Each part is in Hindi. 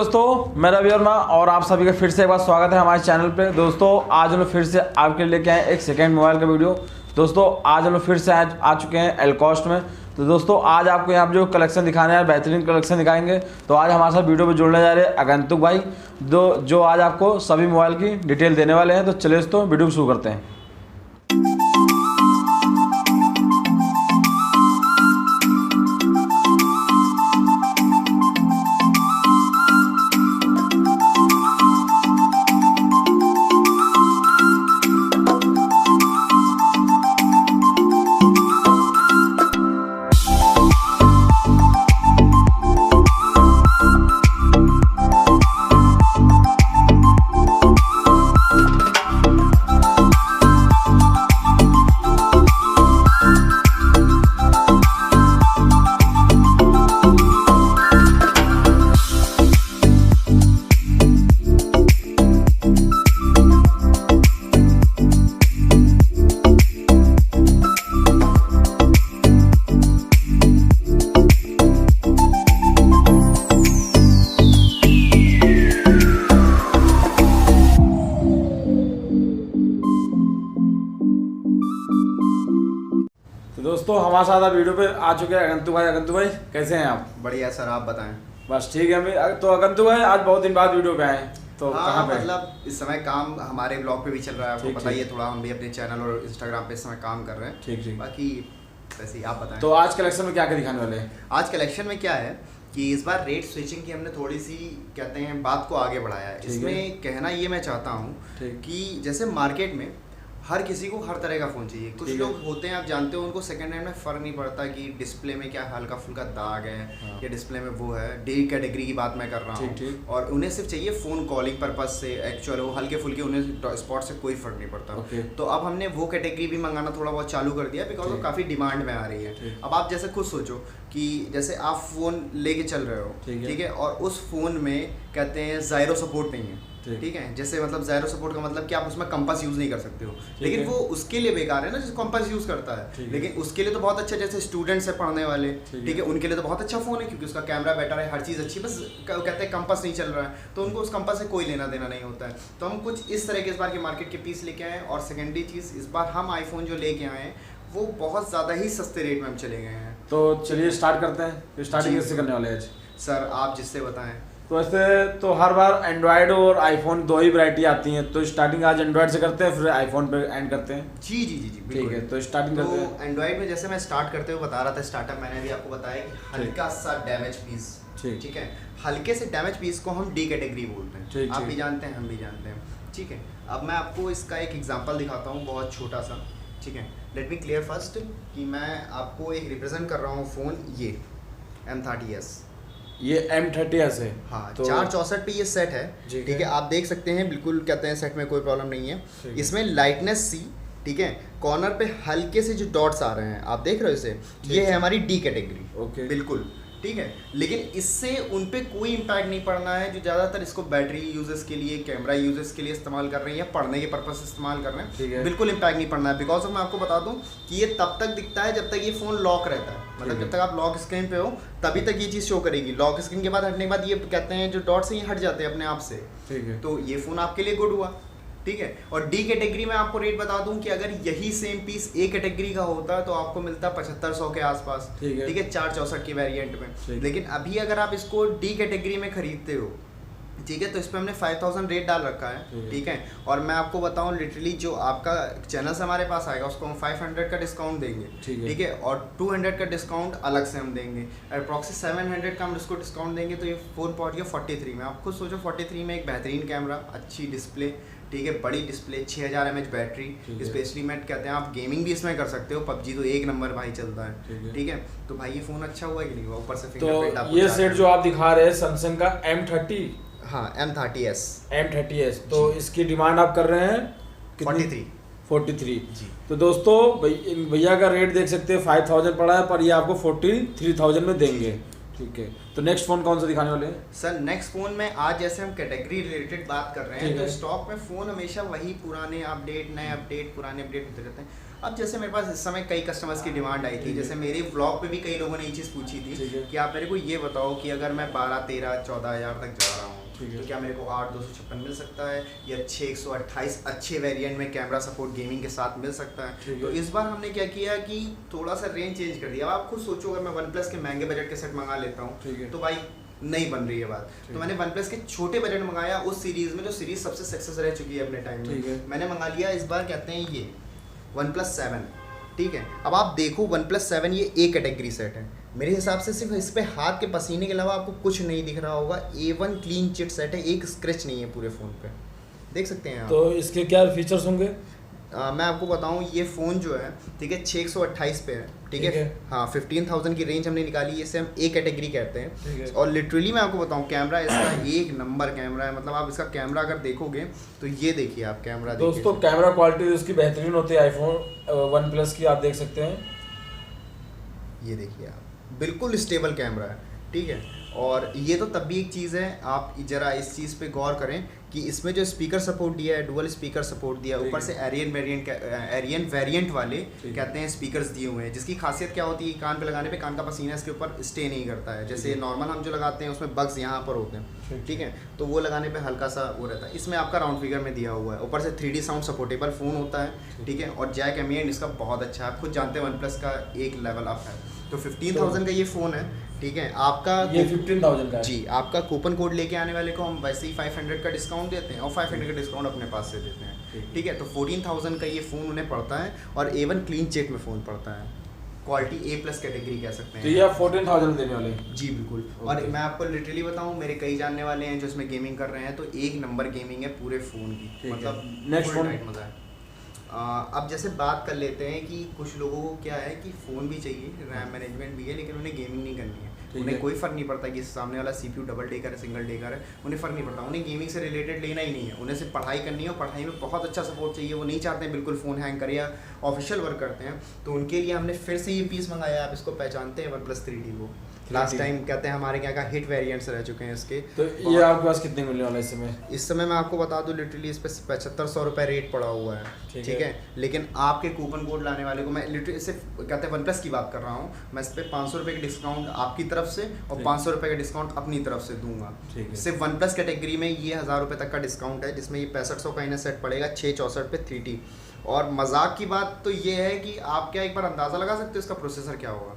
दोस्तों, मैं रवि वर्मा और आप सभी का फिर से एक बार स्वागत है हमारे चैनल पे। दोस्तों आज हम लोग फिर से आपके लिए लेके आए एक सेकेंड मोबाइल का वीडियो। दोस्तों आज हम लोग फिर से आ चुके हैं एलकॉस्ट में। तो दोस्तों आज आपको यहाँ पर जो कलेक्शन दिखाने हैं, बेहतरीन कलेक्शन दिखाएंगे। तो आज हमारे साथ वीडियो में जुड़ने जा रहे हैं आगंतुक भाई, जो आज आपको सभी मोबाइल की डिटेल देने वाले हैं। तो चलिए दोस्तों वीडियो शुरू करते हैं। दोस्तों हमारे साथ वीडियो पे आ चुके हैं आगंतुक भाई। आगंतुक भाई कैसे हैं आप? बढ़िया सर, आप बताएं। बस ठीक है। हम तो आगंतुक भाई आज बहुत दिन बाद वीडियो पे आए, तो कहाँ पे? मतलब इस समय काम हमारे ब्लॉग पे भी चल रहा है, आपको पता ही है। थोड़ा हम भी अपने चैनल और इंस्टाग्राम पे इस समय काम कर रहे हैं। ठीक। बाकी वैसे ही आप बताएं। तो आज कलेक्शन में क्या क्या दिखाने वाले हैं? आज कलेक्शन में क्या है कि इस बार रेट स्विचिंग की हमने थोड़ी सी कहते हैं बात को आगे बढ़ाया है। इसमें कहना ये मैं चाहता हूँ कि जैसे मार्केट में हर किसी को हर तरह का फ़ोन चाहिए। कुछ लोग होते हैं, आप जानते हो, उनको सेकंड हैंड में फ़र्क नहीं पड़ता कि डिस्प्ले में क्या हल्का फुल्का दाग है या डिस्प्ले में वो है। डी कैटेगरी की बात मैं कर रहा हूँ, और उन्हें सिर्फ चाहिए फ़ोन कॉलिंग पर्पज़ से। एक्चुअल वो हल्के फुल्के, उन्हें स्पॉट से कोई फ़र्क नहीं पड़ता। तो अब हमने वो कैटेगरी भी मंगाना थोड़ा बहुत चालू कर दिया, बिकॉज वो काफ़ी डिमांड में आ रही है। अब आप जैसे खुद सोचो कि जैसे आप फ़ोन लेके चल रहे हो, ठीक है, और उस फ़ोन में कहते हैं ज़ायरो सपोर्ट नहीं है, ठीक है। जैसे मतलब ज़ायरो सपोर्ट का मतलब कि आप उसमें कंपास यूज़ नहीं कर सकते हो, लेकिन वो उसके लिए बेकार है ना जो कंपास यूज़ करता है। लेकिन उसके लिए तो बहुत अच्छा, जैसे स्टूडेंट्स है पढ़ने वाले, ठीक है, उनके लिए तो बहुत अच्छा फ़ोन है क्योंकि उसका कैमरा बेटर है, हर चीज़ अच्छी। बस कहते हैं कंपास नहीं चल रहा है, तो उनको उस कंपास से कोई लेना देना नहीं होता है। तो हम कुछ इस तरह के इस बार के मार्केट के पीस लेके आए हैं। और सेकेंडरी चीज़, इस बार हम आईफोन जो लेके आए हैं वो बहुत ज़्यादा ही सस्ते रेट में हम चले गए हैं। तो चलिए स्टार्ट करते हैं। स्टार्टिंग किससे करने वाले हैं आज? सर आप जिससे बताएं। तो ऐसे तो हर बार एंड्रॉयड और आईफोन दो ही वैरायटी आती हैं, तो स्टार्टिंग आज एंड्रॉयड से करते हैं, फिर आईफोन पे एंड करते हैं। जी ठीक है, तो स्टार्टिंग करते हैं। एंड्रॉयड में जैसे मैं स्टार्ट करते हुए बता रहा था, स्टार्टअप मैंने भी आपको बताया कि हल्का सा डैमेज पीस, ठीक है, हल्के से डैमेज पीस को हम डी कैटेगरी बोलते हैं। आप भी जानते हैं, हम भी जानते हैं, ठीक है। अब मैं आपको इसका एक एग्जांपल दिखाता हूँ, बहुत छोटा सा, ठीक है। लेट मी क्लियर फर्स्ट कि मैं आपको एक रिप्रेजेंट कर रहा हूँ फ़ोन, ये M30s, ये M30s है। हाँ, तो 464 पे ये सेट है, ठीक है। आप देख सकते हैं, बिल्कुल कहते हैं सेट में कोई प्रॉब्लम नहीं है। इसमें लाइटनेस सी, ठीक है, कॉर्नर पे हल्के से जो डॉट्स आ रहे हैं, आप देख रहे हो इसे, ये है हमारी डी कैटेगरी, बिल्कुल ठीक है। लेकिन इससे उन पे कोई इम्पैक्ट नहीं पड़ना है जो ज़्यादातर इसको बैटरी यूजेस के लिए, कैमरा यूजेस के लिए इस्तेमाल कर रहे हैं या पढ़ने के पर्पज से इस्तेमाल कर रहे हैं, बिल्कुल इम्पैक्ट नहीं पड़ना है। बिकॉज मैं आपको बता दूं कि ये तब तक दिखता है जब तक ये फ़ोन लॉक रहता है, मतलब जब तक आप लॉक स्क्रीन पे हो तभी तक ये चीज़ शो करेगी। लॉक स्क्रीन के बाद हटने के बाद ये कहते हैं जो डॉट्स हैं ये हट जाते हैं अपने आप से, ठीक है। तो ये फ़ोन आपके लिए गुड हुआ, ठीक है। और डी कैटेगरी में आपको रेट बता दूं कि अगर यही सेम पीस ए कैटेगरी का होता तो आपको मिलता 7500 के आसपास, ठीक है, 464 की वेरिएंट में। लेकिन अभी अगर आप इसको डी कैटेगरी में खरीदते हो, ठीक है, तो इस पर हमने 5000 रेट डाल रखा है, ठीक है। और मैं आपको बताऊं लिटरली जो आपका चैनल से हमारे पास आएगा उसको हम 500 का डिस्काउंट देंगे, ठीक है, और 200 का डिस्काउंट अलग से हम देंगे। अप्रॉक्सी 700 का हम इसको डिस्काउंट देंगे, तो ये फ़ोन पहुंच गया 43 में। आप खुद सोचो, 43 में एक बेहतरीन कैमरा, अच्छी डिस्प्ले, ठीक है, बड़ी डिस्प्ले, 6000 mAh बैटरी, स्पेशली मैं कहते हैं आप गेमिंग भी इसमें कर सकते हो। पबजी तो एक नंबर भाई चलता है, ठीक है। तो भाई ये फ़ोन अच्छा हुआ कि नहीं हुआ? ऊपर से फिंगरप्रिंट। तो ये सेट जो आप दिखा रहे हैं सैमसंग का M30, हाँ M30s, तो इसकी डिमांड आप कर रहे हैं 43 जी। तो दोस्तों भैया का रेट देख सकते हैं, 5000 पड़ा है, पर ये आपको 43,000 में देंगे, ठीक है। तो नेक्स्ट फ़ोन कौन सा दिखाने वाले हैं? सर नेक्स्ट फ़ोन में आज जैसे हम कैटेगरी रिलेटेड बात कर रहे हैं, तो स्टॉक में फ़ोन हमेशा वही पुराने अपडेट, नए अपडेट, पुराने अपडेट होते रहते हैं। अब जैसे मेरे पास इस समय कई कस्टमर्स की डिमांड आई थी, जैसे मेरे व्लॉग पे भी कई लोगों ने ये चीज़ पूछी थी कि आप मेरे को ये बताओ कि अगर मैं 12, 13, 14 हज़ार तक जा रहा हूँ, तो क्या मेरे को 8/256 मिल सकता है या 6/128 अच्छे वेरिएंट में कैमरा सपोर्ट गेमिंग के साथ मिल सकता है। तो इस बार हमने क्या किया कि थोड़ा सा रेंज चेंज कर दिया। अब आप खुद सोचो, अगर मैं वन प्लस के महंगे बजट के सेट मंगा लेता हूँ तो भाई नहीं बन रही है बात। तो मैंने वन प्लस के छोटे बजट मंगाया उस सीरीज में जो सीरीज सबसे सक्सेस रह चुकी है अपने टाइम में। मैंने मंगा लिया इस बार कहते हैं ये वन प्लस 7, ठीक है। अब आप देखो वन प्लस 7 ये ए कैटेगरी सेट है मेरे हिसाब से। सिर्फ इस पे हाथ के पसीने के अलावा आपको कुछ नहीं दिख रहा होगा। A1 क्लीन चिट सेट है, एक स्क्रैच नहीं है पूरे फ़ोन पे, देख सकते हैं आप। तो इसके क्या फीचर्स होंगे? मैं आपको बताऊं, ये फ़ोन जो है ठीक है 628 पे है, ठीक है। हाँ 15,000 की रेंज हमने निकाली, इसे हम ए कैटेगरी कहते हैं। और लिटरली मैं आपको बताऊं, कैमरा इसका एक नंबर कैमरा है। मतलब आप इसका कैमरा अगर देखोगे तो ये देखिए आप कैमरा दोस्तों, कैमरा क्वालिटी इसकी बेहतरीन होती है आईफोन वन प्लस की, आप देख सकते हैं। ये देखिए आप, बिल्कुल स्टेबल कैमरा है, ठीक है। और ये तो तब भी एक चीज़ है, आप ज़रा इस चीज़ पे गौर करें कि इसमें जो स्पीकर सपोर्ट दिया है, डुअल स्पीकर सपोर्ट दिया है, ऊपर से एरियन वेरिएंट वाले कहते हैं स्पीकर्स दिए हुए हैं, जिसकी खासियत क्या होती है, कान पे लगाने पे कान का पसीना इसके ऊपर स्टे नहीं करता है। जैसे नॉर्मल हम जो लगाते हैं उसमें बग्स यहाँ पर होते हैं, ठीक है, तो वो लगाने पे हल्का सा वो रहता है। इसमें आपका राउंड फिगर में दिया हुआ है, ऊपर से 3D साउंड सपोर्टेबल फ़ोन होता है, ठीक है। और जैक एम्बिएंट इसका बहुत अच्छा है, आप खुद जानते हैं वन प्लस का एक लेवल अप है। तो 15,000 का ये फ़ोन है, ठीक है। आपका ये 15,000 का है जी, आपका कूपन कोड लेके आने वाले को हम वैसे ही 500 का डिस्काउंट देते हैं और 500 का डिस्काउंट अपने पास से देते हैं, ठीक है। तो 14,000 का ये फ़ोन उन्हें पड़ता है और A1 क्लीन चिट में फ़ोन पड़ता है, क्वालिटी A+ कैटेगरी कह सकते हैं। तो ये आप 14,000 देने वाले हैं? जी बिल्कुल। और मैं आपको लिटरली बताऊं, मेरे कई जानने वाले हैं जो इसमें गेमिंग कर रहे हैं, तो एक नंबर गेमिंग है पूरे फ़ोन की, मतलब नेक्स्ट फ़ोन मज़ा है। अब जैसे बात कर लेते हैं कि कुछ लोगों को क्या है कि फ़ोन भी चाहिए, रैम मैनेजमेंट भी है, लेकिन उन्हें गेमिंग नहीं करनी है। उन्हें कोई फ़र्क नहीं पड़ता कि सामने वाला CPU डबल डेकर है, सिंगल डेकर है, उन्हें फ़र्क नहीं पड़ता। उन्हें गेमिंग से रिलेटेड लेना ही नहीं है, उन्हें सिर्फ पढ़ाई करनी है और पढ़ाई में बहुत अच्छा सपोर्ट चाहिए। वो नहीं चाहते हैं बिल्कुल फ़ोन हैंग करे या ऑफिशियल वर्क करते हैं, तो उनके लिए हमने फिर से ये पीस मंगाया। आप इसको पहचानते हैं OnePlus 3D को, लास्ट टाइम कहते हैं हमारे यहाँ का हिट वेरिएंट्स रह चुके हैं इसके। तो ये आपके पास कितने मिलने वाला है इस समय? इस समय मैं आपको बता दूं, लिटरली इस पर 7500 रुपये रेट पड़ा हुआ है, ठीक है। लेकिन आपके कूपन कोड लाने वाले को मैं लिटरली सिर्फ कहते हैं वन प्लस की बात कर रहा हूँ, मैं इस पर 500 रुपये का डिस्काउंट आपकी तरफ से और 500 रुपये का डिस्काउंट अपनी तरफ से दूंगा। सिर्फ वन प्लस कैटेगरी में ये 1000 रुपये तक का डिस्काउंट है, जिसमें ये 6500 का इन्हें सेट पड़ेगा 664 पे 3D। और मजाक की बात तो ये है कि आप क्या एक बार अंदाज़ा लगा सकते हो इसका प्रोसेसर क्या होगा?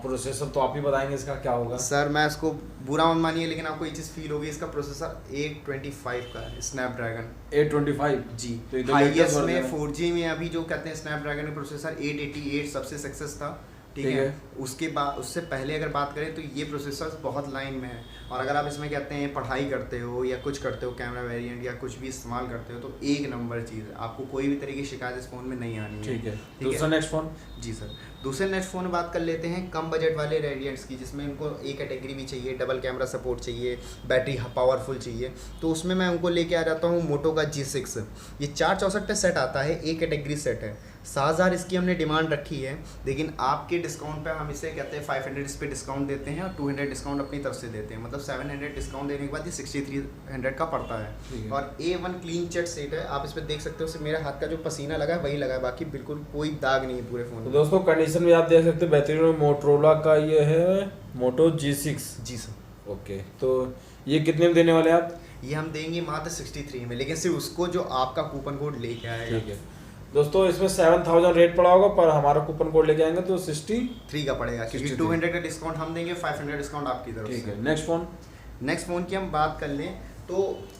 प्रोसेसर तो आप ही बताएंगे इसका क्या होगा। सर मैं इसको बुरा मत मानिए, लेकिन आपको ये चीज़ फील होगी, इसका प्रोसेसर 825 का है, स्नैपड्रैगन 825 जी। तो हाईएस्ट में 4G में अभी जो कहते हैं स्नैपड्रैगन प्रोसेसर 888 सबसे सक्सेस था, ठीक है। उसके बाद उससे पहले अगर बात करें तो ये प्रोसेसर बहुत लाइन में है। और अगर आप इसमें कहते हैं पढ़ाई करते हो या कुछ करते हो, कैमरा वेरिएंट या कुछ भी इस्तेमाल करते हो, तो एक नंबर चीज़ है, आपको कोई भी तरीके की शिकायत इस फ़ोन में नहीं आनी है, ठीक है। दूसरा नेक्स्ट फ़ोन? जी सर, दूसरे नेक्स्ट फ़ोन बात कर लेते हैं कम बजट वाले रेडियंट्स की, जिसमें उनको ए कैटेगरी भी चाहिए, डबल कैमरा सपोर्ट चाहिए, बैटरी पावरफुल चाहिए। तो उसमें मैं उनको लेके आ जाता हूँ मोटो का G6। ये 464 पे सेट आता है, ए कैटेगरी सेट है। 7000 इसकी हमने डिमांड रखी है, लेकिन आपके डिस्काउंट पे हम इसे कहते हैं 500 इस पे डिस्काउंट देते हैं और 200 डिस्काउंट अपनी तरफ से देते हैं। मतलब 700 डिस्काउंट देने के बाद ये 6300 का पड़ता है। और A1 क्लीन चिट सेट है, आप इस पर देख सकते हो, सिर्फ मेरे हाथ का जो पसीना लगा है वही लगा है, बाकी बिल्कुल कोई दाग नहीं है पूरे फ़ोन में। तो दोस्तों कंडीशन भी आप देख सकते हो बेहतरीन। मोटोरोला का ये है मोटो G6। जी सर। ओके, तो ये कितने में देने वाले आप? ये हम देंगे मात्र 63 में, लेकिन सिर्फ उसको जो आपका कूपन कोड लेके आएगा। ठीक है दोस्तों, इसमें 7000 रेट पड़ा होगा, पर हमारा कूपन कोड लेके आएंगे तो 63 का पड़ेगा, क्योंकि 200 का डिस्काउंट हम देंगे, 500 डिस्काउंट आपकी तरफ से। ठीक है। नेक्स्ट फ़ोन की हम बात कर लें तो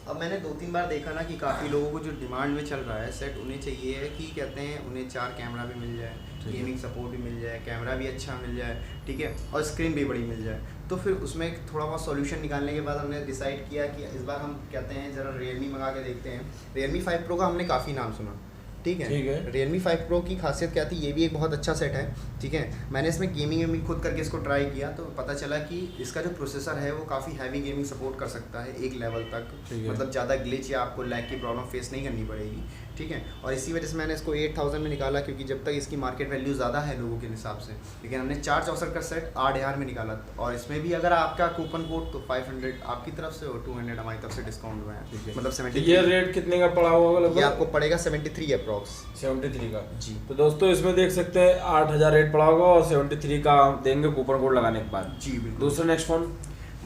अब मैंने 2-3 बार देखा ना कि काफ़ी लोगों को जो डिमांड में चल रहा है सेट, उन्हें चाहिए है कि कहते हैं उन्हें 4 कैमरा भी मिल जाए, गेमिंग सपोर्ट भी मिल जाए, कैमरा भी अच्छा मिल जाए, ठीक है, और स्क्रीन भी बड़ी मिल जाए। तो फिर उसमें थोड़ा बहुत सॉल्यूशन निकालने के बाद हमने डिसाइड किया कि इस बार हम कहते हैं ज़रा Realme मंगा के देखते हैं। Realme 5 Pro का हमने काफ़ी नाम सुना, ठीक है। Realme 5 Pro की खासियत क्या थी, ये भी एक बहुत अच्छा सेट है, ठीक है। मैंने इसमें गेमिंग खुद करके इसको ट्राई किया, तो पता चला कि इसका जो प्रोसेसर है वो काफ़ी हैवी गेमिंग सपोर्ट कर सकता है एक लेवल तक, मतलब ज़्यादा ग्लिच या आपको लैग की प्रॉब्लम फेस नहीं करनी पड़ेगी, ठीक है। और इसी वजह से मैंने इसको 8000 में निकाला, क्योंकि जब तक इसकी मार्केट वैल्यू ज़्यादा है लोगों के हिसाब से, लेकिन हमने 464 का सेट 8000 में निकाला। और इसमें भी अगर आपका कूपन कोड तो 500 आपकी तरफ से और 200 हमारी तरफ से डिस्काउंट हुआ है, मतलब 73। ये रेट कितने का पड़ा होगा? ये आपको पड़ेगा 73 अप्रॉक्स, 73 का जी। तो दोस्तों इसमें देख सकते हैं 8000 रेट पड़ा होगा और 73 का देंगे कूपन कोड लगाने के बाद। जी बिल्कुल। दूसरा नेक्स्ट फ़ोन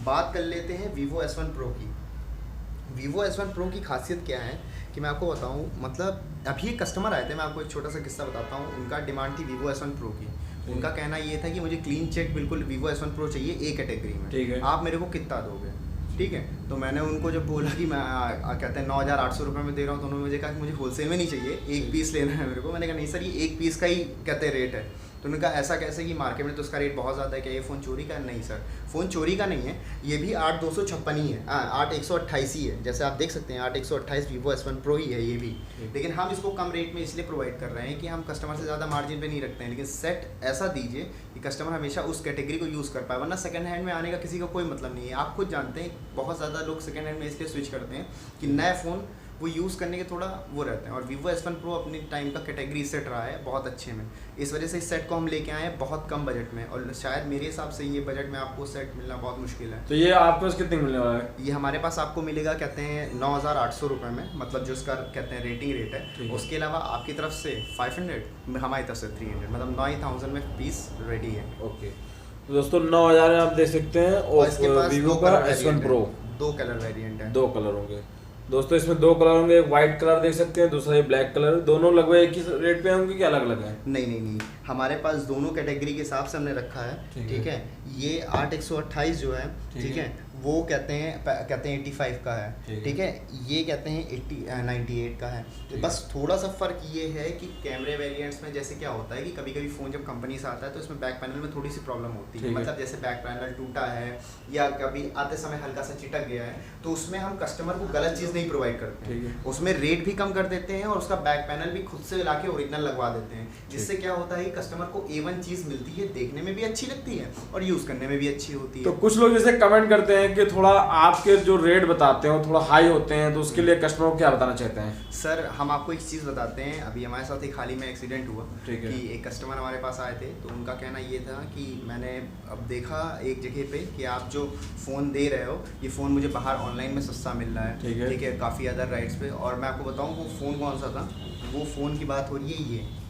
बात कर लेते हैं Vivo S1 Pro की, Vivo S1 Pro की खासियत क्या है कि मैं आपको बताऊं, मतलब अभी एक कस्टमर आए थे, मैं आपको एक छोटा सा किस्सा बताता हूं। उनका डिमांड थी Vivo S1 Pro की। उनका कहना ये था कि मुझे क्लीन चेक बिल्कुल Vivo S1 Pro चाहिए ए कैटेगरी में, ठीक है, आप मेरे को कितना दोगे? ठीक है, तो मैंने उनको जब बोला कि मैं कहते हैं 9,800 रुपये में दे रहा हूँ, तो उन्होंने मुझे कहा कि मुझे होलसेल में नहीं चाहिए, एक पीस लेना है मेरे को। मैंने कहा नहीं सर, ये एक पीस का ही कहते हैं रेट है। तो उन्होंने कहा ऐसा कैसे कि मार्केट में तो उसका रेट बहुत ज़्यादा है, क्या ये फ़ोन चोरी का? नहीं सर, फ़ोन चोरी का नहीं है, ये भी 8,256 ही है, 8,128 ही है। जैसे आप देख सकते हैं 8,128 Vivo S1 Pro ही है ये भी। लेकिन हम इसको कम रेट में इसलिए प्रोवाइड कर रहे हैं कि हम कस्टमर से ज़्यादा मार्जिन पे नहीं रखते हैं, लेकिन सेट ऐसा दीजिए कि कस्टमर हमेशा उस कैटेगरी को यूज़ कर पाए, वरना सेकंड हैंड में आने का किसी का कोई मतलब नहीं है। आप खुद जानते हैं बहुत ज़्यादा लोग सेकंड हैंड में इसलिए स्विच करते हैं कि नया फ़ोन वो यूज़ करने के थोड़ा वो रहते हैं। और Vivo S1 Pro अपनी टाइम का कैटेगरी सेट रहा है बहुत अच्छे में, इस वजह से इस सेट को हम लेके आए हैं बहुत कम बजट में, और शायद मेरे हिसाब से ये बजट में आपको सेट मिलना बहुत मुश्किल है। तो ये आपको कितने मिलने वाला है? ये हमारे पास आपको मिलेगा कहते हैं 9,800 रुपये में, मतलब जो इसका कहते हैं रेटिंग रेट है। उसके अलावा आपकी तरफ से 500, हमारी तरफ से 300, मतलब 9,000 में पीस रेडी है। ओके, तो दोस्तों 9,000 में आप देख सकते हैं। और इसके पास Vivo का S1 Pro 2 कलर वेरिएंट है, 2 कलर होंगे दोस्तों, इसमें 2 कलर होंगे, एक व्हाइट कलर देख सकते हैं, दूसरा ये ब्लैक कलर। दोनों लगभग एक ही रेट पे होंगे कि अलग अलग है? नहीं, हमारे पास दोनों कैटेगरी के हिसाब से हमने रखा है, ठीक है। ये 8,128 जो है, ठीक है, वो कहते हैं 85 का है, ठीक है। ये कहते हैं 98 का है। तो बस थोड़ा सा फ़र्क ये है कि कैमरे वेरिएंट्स में जैसे क्या होता है कि कभी कभी फ़ोन जब कंपनी से आता है तो इसमें बैक पैनल में थोड़ी सी प्रॉब्लम होती है, मतलब जैसे बैक पैनल टूटा है या कभी आते समय हल्का सा चिटक गया है, तो उसमें हम कस्टमर को गलत चीज़ नहीं प्रोवाइड करते हैं, उसमें रेट भी कम कर देते हैं और उसका बैक पैनल भी खुद से ला के ओरिजिनल लगवा देते हैं, जिससे क्या होता है कि कस्टमर को A1 चीज़ मिलती है, देखने में भी अच्छी लगती है और यूज़ करने में भी अच्छी होती है। तो कुछ लोग जैसे कमेंट करते हैं कि थोड़ा आपके जो रेट बताते हैं वो थोड़ा हाई होते हैं, तो उसके लिए कस्टमर को क्या बताना चाहते हैं? सर हम आपको एक चीज़ बताते हैं, अभी हमारे साथ एक हाल ही में एक्सीडेंट हुआ कि एक कस्टमर हमारे पास आए थे, तो उनका कहना ये था कि मैंने अब देखा एक जगह पे कि आप जो फ़ोन दे रहे हो ये फ़ोन मुझे बाहर ऑनलाइन में सस्ता मिल रहा है, ठीक है, काफ़ी अदर राइट्स पे। और मैं आपको बताऊँ वो फ़ोन कौन सा था, वो फ़ोन की बात हो रही है ये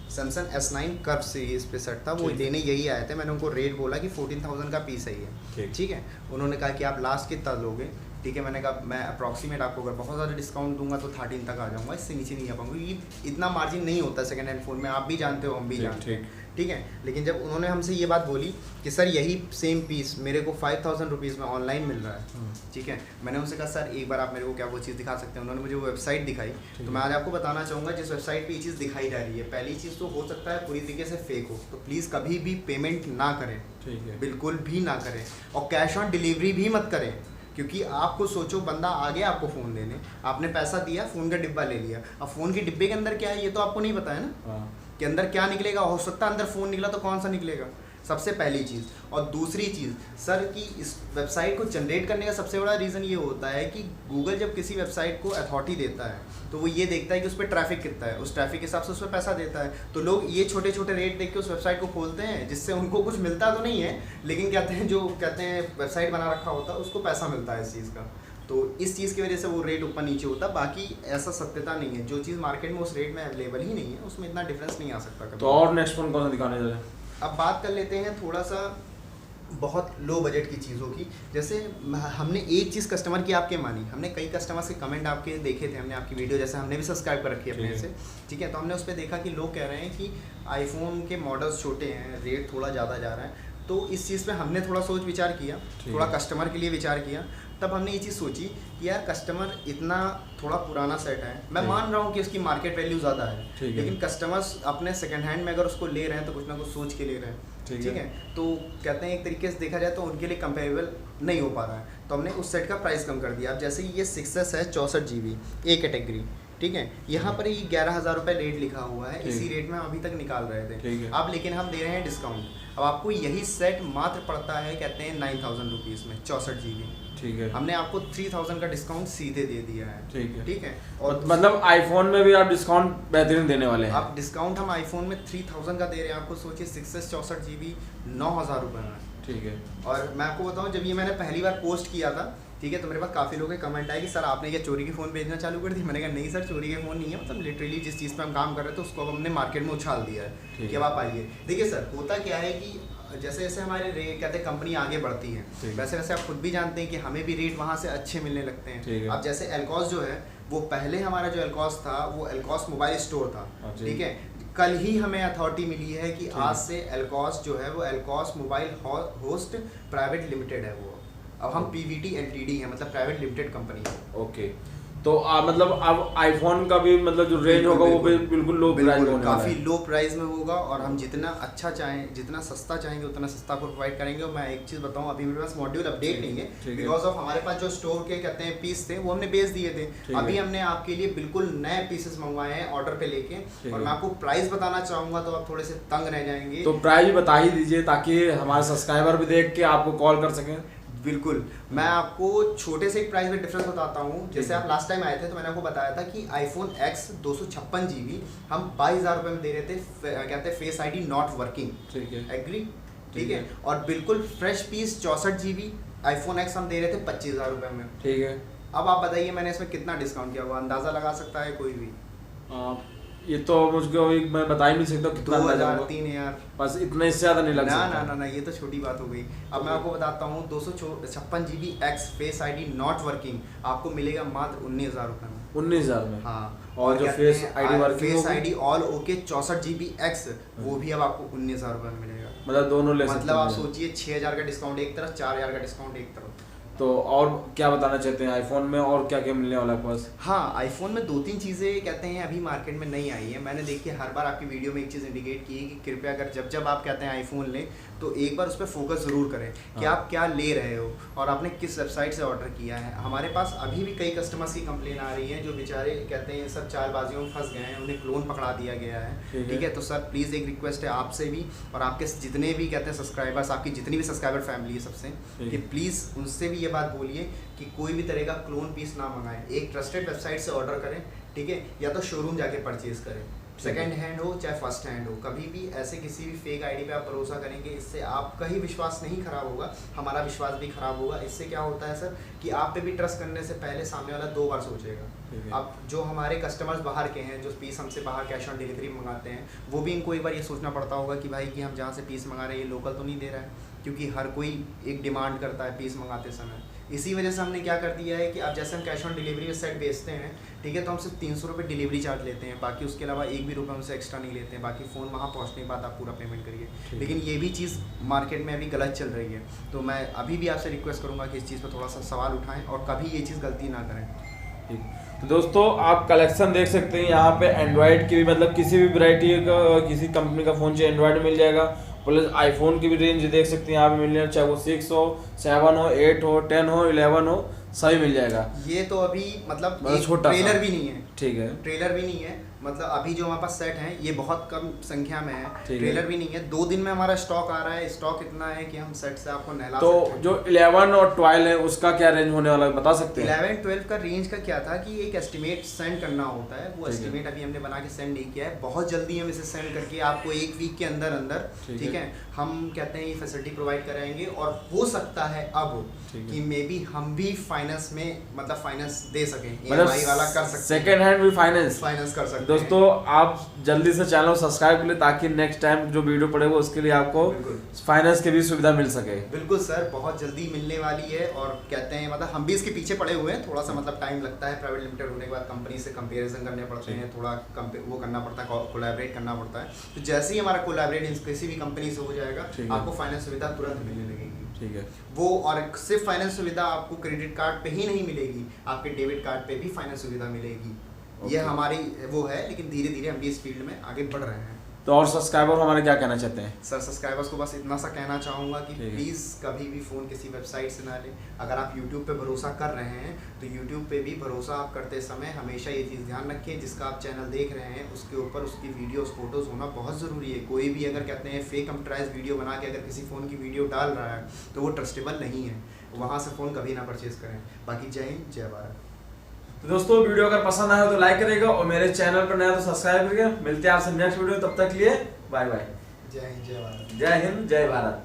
Samsung S9 कर्व सीरीज पे सेट था, वो लेने यही आए थे। मैंने उनको रेट बोला कि 14,000 का पीस है ये, ठीक है। उन्होंने कहा कि आप लास्ट कितना लोगे, ठीक है। मैंने कहा मैं अप्रॉक्सीमेट आपको अगर बहुत ज़्यादा डिस्काउंट दूंगा तो 13 तक आ जाऊंगा, इससे नीचे नहीं आ पाऊंगा, क्योंकि इतना मार्जिन नहीं होता सेकंड हैंड फ़ोन में, आप भी जानते हो हम भी जानते हैं, ठीक है। लेकिन जब उन्होंने हमसे ये बात बोली कि सर यही सेम पीस मेरे को 5,000 रुपीज़ में ऑनलाइन मिल रहा है, ठीक है, मैंने उनसे कहा सर एक बार आप मेरे को क्या वो चीज़ दिखा सकते हैं। उन्होंने मुझे वो वेबसाइट दिखाई, तो मैं आज आपको बताना चाहूँगा जिस वेबसाइट पे ये चीज़ दिखाई जा रही है, पहली चीज़ तो हो सकता है पूरी तरीके से फेक हो, तो प्लीज़ कभी भी पेमेंट ना करें, ठीक है, बिल्कुल भी ना करें, और कैश ऑन डिलीवरी भी मत करें, क्योंकि आपको सोचो बंदा आ गया आपको फ़ोन देने, आपने पैसा दिया, फ़ोन का डिब्बा ले लिया, अब फ़ोन के डिब्बे के अंदर क्या है ये तो आपको नहीं पता है ना कि अंदर क्या निकलेगा। हो सकता है अंदर फ़ोन निकला तो कौन सा निकलेगा, सबसे पहली चीज़। और दूसरी चीज़ सर कि इस वेबसाइट को जनरेट करने का सबसे बड़ा रीज़न ये होता है कि गूगल जब किसी वेबसाइट को अथॉरिटी देता है तो वो ये देखता है कि उस पर ट्रैफिक कितना है, उस ट्रैफिक के हिसाब से उस पर पैसा देता है। तो लोग ये छोटे छोटे रेट देख के उस वेबसाइट को खोलते हैं, जिससे उनको कुछ मिलता तो नहीं है, लेकिन कहते हैं जो कहते हैं वेबसाइट बना रखा होता है उसको पैसा मिलता है इस चीज़ का। तो इस चीज़ की वजह से वो रेट ऊपर नीचे होता है, बाकी ऐसा सत्यता नहीं है। जो चीज़ मार्केट में उस रेट में अवेलेबल ही नहीं है उसमें इतना डिफरेंस नहीं आ सकता कभी। तो और नेक्स्ट फ़ोन कौन सा दिखाने जा रहे हैं? अब बात कर लेते हैं थोड़ा सा बहुत लो बजट की चीज़ों की। जैसे हमने एक चीज़ कस्टमर की आपके मानी, हमने कई कस्टमर्स के कमेंट आपके देखे थे, हमने आपकी वीडियो जैसे हमने भी सब्सक्राइब कर रखी है अपने से, ठीक है। तो हमने उस पर देखा कि लोग कह रहे हैं कि आईफोन के मॉडल्स छोटे हैं, रेट थोड़ा ज़्यादा जा रहा है। तो इस चीज़ पे हमने थोड़ा सोच विचार किया, थोड़ा कस्टमर के लिए विचार किया। तब हमने ये चीज़ सोची कि यार कस्टमर इतना थोड़ा पुराना सेट है, मैं मान रहा हूँ कि उसकी मार्केट वैल्यू ज़्यादा है, लेकिन कस्टमर्स अपने सेकंड हैंड में अगर उसको ले रहे हैं तो कुछ ना कुछ सोच के ले रहे हैं, ठीक है। तो कहते हैं एक तरीके से देखा जाए तो उनके लिए कंपेरेबल नहीं हो पा रहा है, तो हमने उस सेट का प्राइस कम कर दिया। अब जैसे ये 6S है 64 GB ए कैटेगरी, ठीक है, यहाँ पर ये 11,000 रुपये रेट लिखा हुआ है, इसी रेट में हम अभी तक निकाल रहे थे। अब लेकिन हम दे रहे हैं डिस्काउंट, अब आपको यही सेट मात्र पड़ता है कहते हैं 9,000 रुपीज़ में 64 GB, ठीक है। हमने आपको 3,000 का डिस्काउंट सीधे दे दिया है, ठीक है। और मतलब आईफोन में भी आप डिस्काउंट बेहतरीन देने वाले हैं। आप डिस्काउंट हम आईफोन में 3,000 का दे रहे हैं आपको, सोचिए 6S 64 GB 9,000 रुपये में, ठीक है। और मैं आपको बताऊँ जब ये मैंने पहली बार पोस्ट किया था, ठीक है, तो मेरे पास काफ़ी लोगों के कमेंट आए कि सर आपने क्या चोरी के फ़ोन बेचना चालू कर दी। मैंने कहा नहीं सर, चोरी के फ़ोन नहीं है, मतलब लिटरली जिस चीज़ पे हम काम कर रहे थे उसको अब हमने मार्केट में उछाल दिया है कि अब आप आइए। देखिए सर होता क्या है कि जैसे जैसे हमारे रेट कहते हैं कंपनी आगे बढ़ती है, वैसे वैसे आप खुद भी जानते हैं कि हमें भी रेट वहाँ से अच्छे मिलने लगते हैं। अब जैसे एल्कॉस जो है वो पहले हमारा जो एल्कॉस था वो एल्कॉस मोबाइल स्टोर था, ठीक है। कल ही हमें अथॉरिटी मिली है कि आज से एल्कॉस जो है वो Alkos mobile host private limited है। वो अब हम PVT LTD है, मतलब प्राइवेट लिमिटेड कंपनी है। ओके, तो मतलब अब आईफोन का भी मतलब जो रेंज होगा वो बिल्कुल लो प्राइस में, काफ़ी लो प्राइस में होगा। और हम जितना अच्छा चाहें, जितना सस्ता चाहेंगे उतना सस्ता आपको प्रोवाइड करेंगे। और मैं एक चीज़ बताऊं, अभी मेरे पास मॉड्यूल अपडेट नहीं है बिकॉज ऑफ हमारे पास जो स्टोर के कहते हैं पीस थे वो हमने बेच दिए थे। अभी हमने आपके लिए बिल्कुल नए पीसेस मंगवाए हैं ऑर्डर पे लेके, और मैं आपको प्राइस बताना चाहूँगा तो आप थोड़े से तंग रह जाएंगे। तो प्राइस बता ही दीजिए ताकि हमारे सब्सक्राइबर भी देख के आपको कॉल कर सकें। बिल्कुल, मैं आपको छोटे से एक प्राइस में डिफरेंस बताता हूँ। जैसे आप लास्ट टाइम आए थे तो मैंने आपको बताया था कि iPhone X 256 GB हम 22,000 रुपये में दे रहे थे, कहते हैं फेस ID नॉट वर्किंग, ठीक है, एग्री, ठीक है। और बिल्कुल fresh piece 64 GB iPhone X हम दे रहे थे 25,000 रुपये में, ठीक है। अब आप बताइए मैंने इसमें कितना डिस्काउंट किया होगा, अंदाज़ा लगा सकता है कोई भी? ये तो मुझको मैं बता ही नहीं सकता कितना 2,000 3,000, बस इतना, इससे ज़्यादा नहीं लग सकता। ना, ये तो छोटी बात हो गई। अब मैं आपको बताता हूँ 256 GB X face ID not working आपको मिलेगा मात्र 19,000 रुपये में। 19,000 में, हाँ। और जो face ID working, face ID all okay 64 GB X वो भी अब आपको 19,000 रुपये में मिलेगा। मतलब दोनों ले सकते हैं। मतलब आप सोचिए 6,000 का डिस्काउंट एक तरफ, 4,000 का डिस्काउंट एक तरफ। तो और क्या बताना चाहते हैं आईफोन में, और क्या क्या मिलने वाला है पास? हाँ, आईफोन में 2-3 चीज़ें कहते हैं अभी मार्केट में नहीं आई है। मैंने देखिए हर बार आपकी वीडियो में एक चीज़ इंडिकेट की है कि कृपया अगर जब आप कहते हैं आईफोन लें तो एक बार उस पर फोकस ज़रूर करें कि आप क्या ले रहे हो और आपने किस वेबसाइट से ऑर्डर किया है। हमारे पास अभी भी कई कस्टमर्स की कंप्लेन आ रही है जो बेचारे कहते हैं सब चालबाजियों में फंस गए हैं, उन्हें क्लोन पकड़ा दिया गया है, ठीक है। तो सर प्लीज़ एक रिक्वेस्ट है आपसे भी और आपके जितने भी कहते हैं सब्सक्राइबर्स, आपकी जितनी भी सब्सक्राइबर फैमिली है सबसे, कि प्लीज़ उनसे भी ये बात बोलिए कि कोई भी तरह का क्लोन पीस ना मंगाएं। एक ट्रस्टेड वेबसाइट से ऑर्डर करें, ठीक है, या तो शोरूम जाके परचेज करें, सेकंड हैंड हो चाहे फर्स्ट हैंड हो। कभी भी ऐसे किसी भी फेक आईडी पे आप भरोसा करेंगे, इससे आपका ही विश्वास नहीं खराब होगा, हमारा विश्वास भी खराब होगा। इससे क्या होता है सर कि आप पे भी ट्रस्ट करने से पहले सामने वाला 2 बार सोचेगा। अब जो हमारे कस्टमर्स बाहर के हैं जो पीस हमसे बाहर कैश ऑन डिलीवरी मंगाते हैं, वो भी इनको एक बार ये सोचना पड़ता होगा कि भाई कि हम जहाँ से पीस मंगा रहे हैं ये लोकल तो नहीं दे रहा है, क्योंकि हर कोई एक डिमांड करता है पीस मंगाते समय। इसी वजह से हमने क्या कर दिया है कि अब जैसे हम कैश ऑन डिलीवरी सेट बेचते हैं, ठीक है, तो हम सिर्फ 300 रुपये डिलीवरी चार्ज लेते हैं, बाकी उसके अलावा एक भी रुपये हमसे एक्स्ट्रा नहीं लेते हैं। बाकी फ़ोन वहाँ पहुँचने के बाद आप पूरा पेमेंट करिए। लेकिन ये भी चीज़ मार्केट में अभी गलत चल रही है, तो मैं अभी भी आपसे रिक्वेस्ट करूँगा कि इस चीज़ पर थोड़ा सा सवाल उठाएँ और कभी ये चीज़ गलती ना करें। तो दोस्तों आप कलेक्शन देख सकते हैं यहाँ पे एंड्रॉयड की भी, मतलब किसी भी वैरायटी का किसी कंपनी का फ़ोन चाहिए एंड्रॉयड मिल जाएगा, प्लस आईफोन की भी रेंज देख सकते हैं यहाँ पे मिल जाएगा, चाहे वो 6 हो 7 हो 8 हो 10 हो 11 हो सही मिल जाएगा। ये तो अभी मतलब छोटा ट्रेलर भी नहीं है, ठीक है, ट्रेलर भी नहीं है, मतलब अभी जो हमारे पास सेट हैं ये बहुत कम संख्या में है, ट्रेलर भी नहीं है। 2 दिन में हमारा स्टॉक आ रहा है, स्टॉक इतना है कि हम सेट से आपको नहला तो सकते हैं। जो 11 और 12 है उसका क्या रेंज होने वाला है बता सकते हैं? 11-12 का रेंज का क्या था कि एक एस्टिमेट सेंड करना होता है, वो एस्टिमेट अभी हमने बना के सेंड नहीं किया है। बहुत जल्दी हम इसे सेंड करके आपको 1 वीक के अंदर अंदर, ठीक है, हम कहते हैं ये फैसिलिटी प्रोवाइड कराएंगे। और हो सकता है अब कि मे बी हम भी फाइनेंस में मतलब फाइनेंस दे सकें, EMI वाला कर सकते हैं, सेकंड हैंड भी फाइनेंस कर सकते हैं। दोस्तों आप जल्दी से चैनल सब्सक्राइब कर ले ताकि नेक्स्ट टाइम जो वीडियो पड़ेगा उसके लिए आपको फाइनेंस की भी सुविधा मिल सके। बिल्कुल सर, बहुत जल्दी मिलने वाली है। और कहते हैं मतलब हम भी इसके पीछे पड़े हुए हैं, थोड़ा सा मतलब टाइम लगता है, प्राइवेट लिमिटेड होने के बाद कंपनी से कंपेरिजन करने पड़ते हैं, थोड़ा वो करना पड़ता है, कोलैबोरेट करना पड़ता है। तो जैसे ही हमारा कोलैबोरेट किसी भी कंपनी से हो जाएगा आपको फाइनेंस सुविधा तुरंत मिलने लगेगी, ठीक है। वो और सिर्फ फाइनेंस सुविधा आपको क्रेडिट कार्ड पे ही नहीं मिलेगी, आपके डेबिट कार्ड पे भी फाइनेंस सुविधा मिलेगी। ये हमारी वो है, लेकिन धीरे धीरे हम भी इस फील्ड में आगे बढ़ रहे हैं। तो और सब्सक्राइबर हमारे क्या कहना चाहते हैं? सर सब्सक्राइबर्स को बस इतना सा कहना चाहूँगा कि प्लीज़ कभी भी फ़ोन किसी वेबसाइट से ना लें। अगर आप यूट्यूब पे भरोसा कर रहे हैं तो यूट्यूब पे भी भरोसा आप करते समय हमेशा ये चीज़ ध्यान रखें, जिसका आप चैनल देख रहे हैं उसके ऊपर उसकी वीडियोस फोटोज़ होना बहुत ज़रूरी है। कोई भी अगर कहते हैं फेक कंप्यूटराइज वीडियो बना के अगर किसी फ़ोन की वीडियो डाल रहा है तो वो ट्रस्टेबल नहीं है, वहाँ से फ़ोन कभी ना परचेज़ करें। बाकी जय हिंद जय भारत। तो दोस्तों वीडियो अगर पसंद आया तो लाइक करेगा और मेरे चैनल पर नया तो सब्सक्राइब करिएगा। मिलते हैं आपसे नेक्स्ट वीडियो, तब तक लिए बाय बाय। जय हिंद जय भारत। जय हिंद जय भारत।